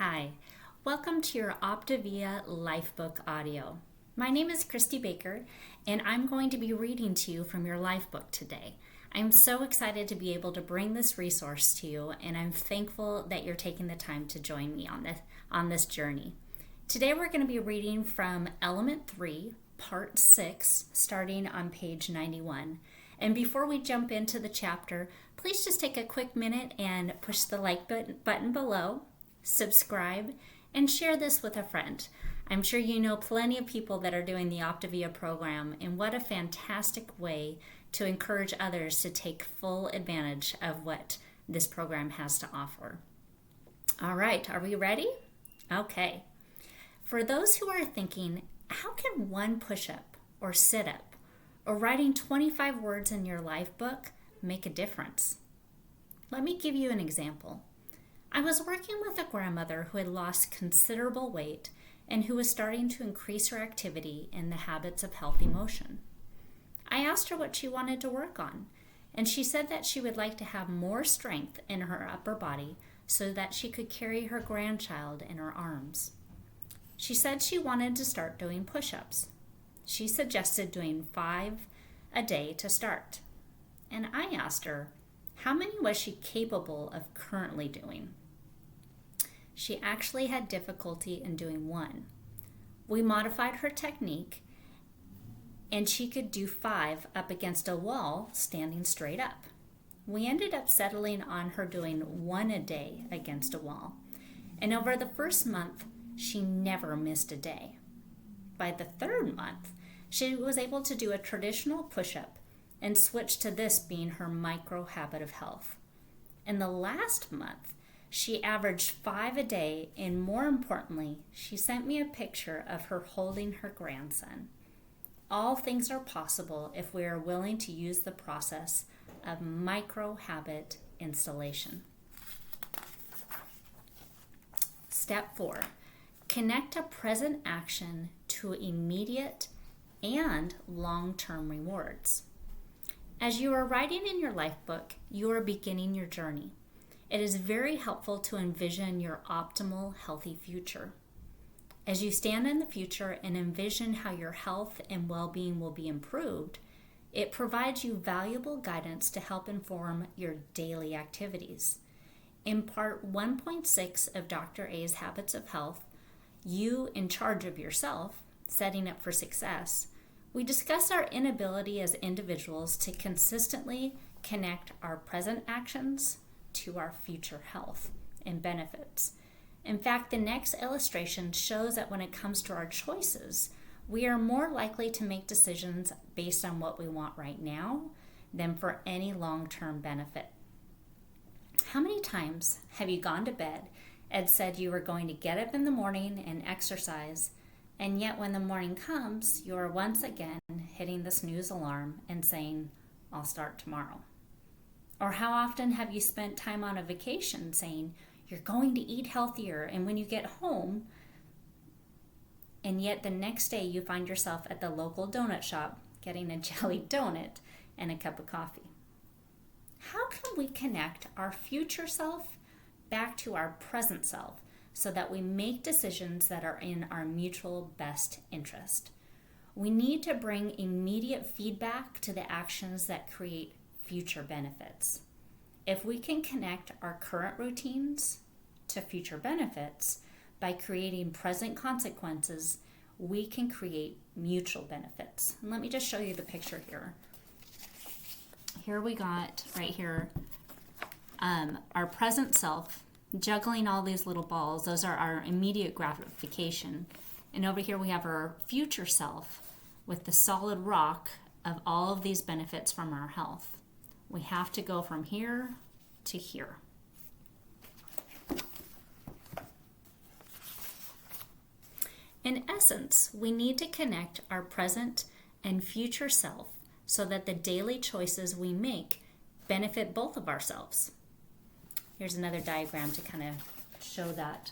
Hi, welcome to your Optavia LifeBook audio. My name is Christy Baker, and I'm going to be reading to you from your LifeBook today. I'm so excited to be able to bring this resource to you, and I'm thankful that you're taking the time to join me on this journey. Today we're going to be reading from Element 3, Part 6, starting on page 91. And before we jump into the chapter, please just take a quick minute and push the like button below, subscribe, and share this with a friend. I'm sure you know plenty of people that are doing the Optavia program, and what a fantastic way to encourage others to take full advantage of what this program has to offer. All right, are we ready? Okay. For those who are thinking, how can one push-up or sit-up or writing 25 words in your life book make a difference? Let me give you an example. I was working with a grandmother who had lost considerable weight and who was starting to increase her activity in the habits of healthy motion. I asked her what she wanted to work on, and she said that she would like to have more strength in her upper body so that she could carry her grandchild in her arms. She said she wanted to start doing push-ups. She suggested doing 5 a day to start. And I asked her, how many was she capable of currently doing? She actually had difficulty in doing 1. We modified her technique, and she could do 5 up against a wall standing straight up. We ended up settling on her doing 1 a day against a wall. And over the first month, she never missed a day. By the 3rd month, she was able to do a traditional push-up and switch to this being her micro habit of health. In the last month, she averaged 5 a day, and more importantly, she sent me a picture of her holding her grandson. All things are possible if we are willing to use the process of micro habit installation. Step 4, connect a present action to immediate and long-term rewards. As you are writing in your life book, you are beginning your journey. It is very helpful to envision your optimal, healthy future. As you stand in the future and envision how your health and well-being will be improved, it provides you valuable guidance to help inform your daily activities. In part 1.6 of Dr. A's Habits of Health, You in Charge of Yourself, Setting Up for Success, we discuss our inability as individuals to consistently connect our present actions to our future health and benefits. In fact, the next illustration shows that when it comes to our choices, we are more likely to make decisions based on what we want right now than for any long-term benefit. How many times have you gone to bed and said you were going to get up in the morning and exercise, and yet when the morning comes, you are once again hitting the snooze alarm and saying, I'll start tomorrow? Or how often have you spent time on a vacation saying you're going to eat healthier, and when you get home, and yet the next day you find yourself at the local donut shop getting a jelly donut and a cup of coffee? How can we connect our future self back to our present self so that we make decisions that are in our mutual best interest? We need to bring immediate feedback to the actions that create future benefits. If we can connect our current routines to future benefits by creating present consequences, we can create mutual benefits. And let me just show you the picture here. Here we got right here our present self juggling all these little balls. Those are our immediate gratification. And over here we have our future self with the solid rock of all of these benefits from our health. We have to go from here to here. In essence, we need to connect our present and future self so that the daily choices we make benefit both of ourselves. Here's another diagram to kind of show that.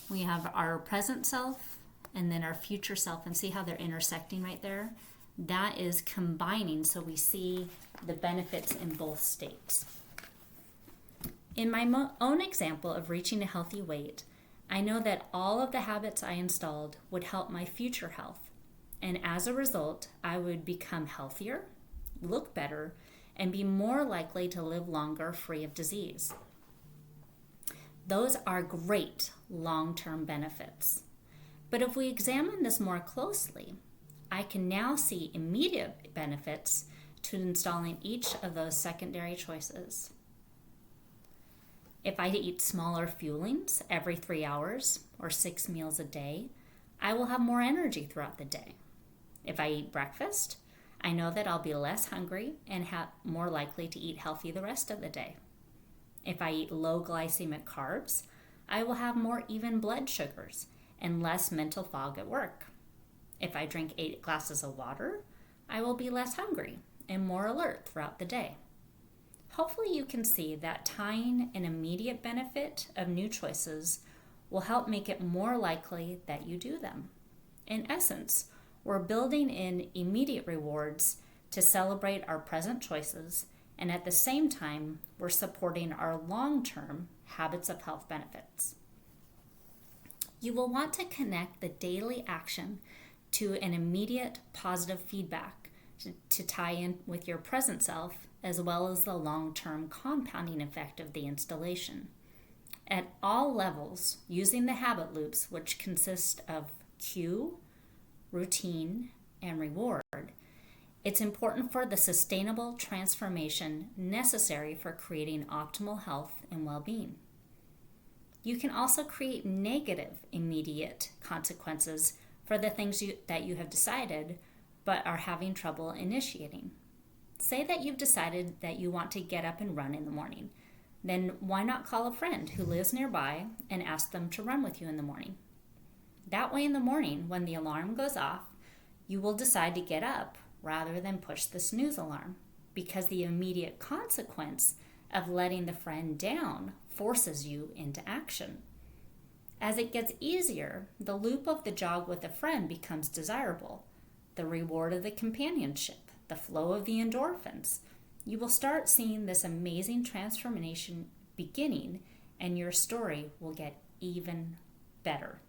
We have our present self and then our future self, and see how they're intersecting right there? That is combining so we see the benefits in both states. In my own example of reaching a healthy weight, I know that all of the habits I installed would help my future health. And as a result, I would become healthier, look better, and be more likely to live longer free of disease. Those are great long-term benefits. But if we examine this more closely, I can now see immediate benefits to installing each of those secondary choices. If I eat smaller fuelings every 3 hours or 6 meals a day, I will have more energy throughout the day. If I eat breakfast, I know that I'll be less hungry and more likely to eat healthy the rest of the day. If I eat low glycemic carbs, I will have more even blood sugars and less mental fog at work. If I drink 8 glasses of water, I will be less hungry and more alert throughout the day. Hopefully you can see that tying an immediate benefit of new choices will help make it more likely that you do them. In essence, we're building in immediate rewards to celebrate our present choices, and at the same time, we're supporting our long-term habits of health benefits. You will want to connect the daily action to an immediate positive feedback to tie in with your present self, as well as the long-term compounding effect of the installation. At all levels, using the habit loops, which consist of cue, routine, and reward, it's important for the sustainable transformation necessary for creating optimal health and well-being. You can also create negative immediate consequences for the things that you have decided but are having trouble initiating. Say that you've decided that you want to get up and run in the morning. Then why not call a friend who lives nearby and ask them to run with you in the morning? That way in the morning, when the alarm goes off, you will decide to get up rather than push the snooze alarm, because the immediate consequence of letting the friend down forces you into action. As it gets easier, the loop of the jog with a friend becomes desirable. The reward of the companionship, the flow of the endorphins. You will start seeing this amazing transformation beginning, and your story will get even better.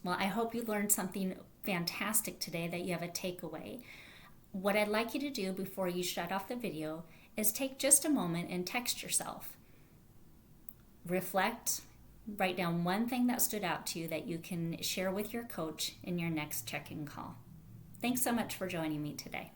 Well, I hope you learned something fantastic today, that you have a takeaway. What I'd like you to do before you shut off the video is take just a moment and text yourself. Reflect, write down one thing that stood out to you that you can share with your coach in your next check-in call. Thanks so much for joining me today.